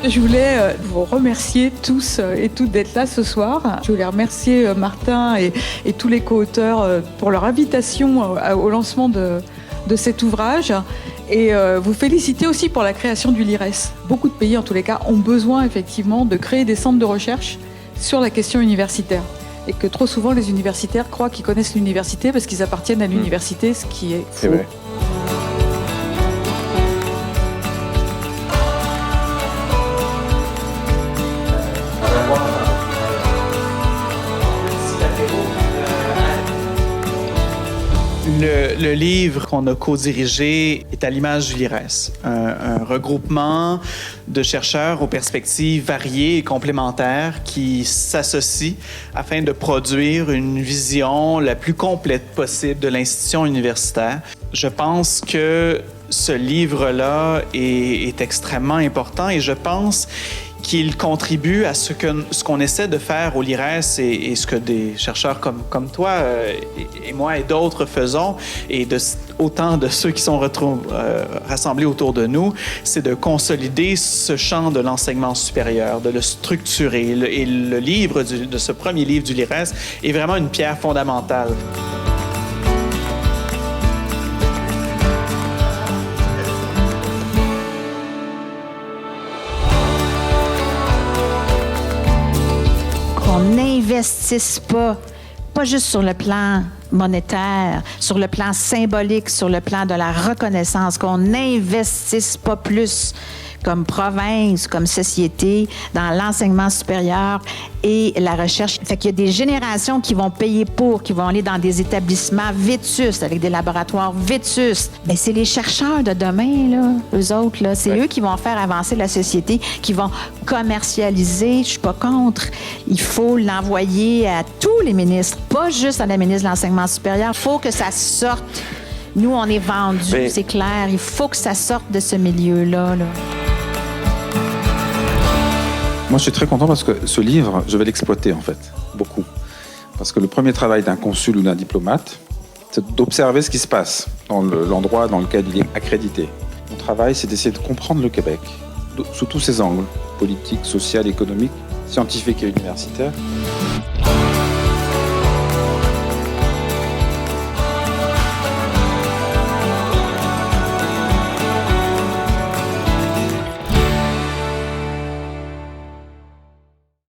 Je voulais vous remercier tous et toutes d'être là ce soir. Je voulais remercier Martin et tous les co-auteurs pour leur invitation au lancement de cet ouvrage. Et vous féliciter aussi pour la création du LIRES. Beaucoup de pays, en tous les cas, ont besoin effectivement de créer des centres de recherche sur la question universitaire. Et que trop souvent, les universitaires croient qu'ils connaissent l'université parce qu'ils appartiennent à l'université, ce qui est faux. C'est vrai. Le livre qu'on a co-dirigé est à l'image du LIRES, un regroupement de chercheurs aux perspectives variées et complémentaires qui s'associent afin de produire une vision la plus complète possible de l'institution universitaire. Je pense que ce livre-là est extrêmement important et je pense qu'il contribue à ce qu'on essaie de faire au LIRES et ce que des chercheurs comme toi et moi et d'autres faisons, et autant de ceux qui sont rassemblés autour de nous, c'est de consolider ce champ de l'enseignement supérieur, de le structurer. Et le livre de ce premier livre du LIRES est vraiment une pierre fondamentale. On n'investisse pas juste sur le plan monétaire, sur le plan symbolique, sur le plan de la reconnaissance, qu'on n'investisse pas plus comme province, comme société, dans l'enseignement supérieur et la recherche. Fait qu'il y a des générations qui vont payer qui vont aller dans des établissements vétustes, avec des laboratoires vétustes. Bien, c'est les chercheurs de demain, là, eux autres, là. C'est eux qui vont faire avancer la société, qui vont commercialiser. Je suis pas contre. Il faut l'envoyer à tous les ministres, pas juste à la ministre de l'Enseignement supérieur. Il faut que ça sorte. Nous, on est vendus, c'est clair. Il faut que ça sorte de ce milieu-là, là. Moi, je suis très content parce que ce livre, je vais l'exploiter, en fait, beaucoup. Parce que le premier travail d'un consul ou d'un diplomate, c'est d'observer ce qui se passe dans l'endroit dans lequel il est accrédité. Mon travail, c'est d'essayer de comprendre le Québec, sous tous ses angles, politique, social, économique, scientifique et universitaire.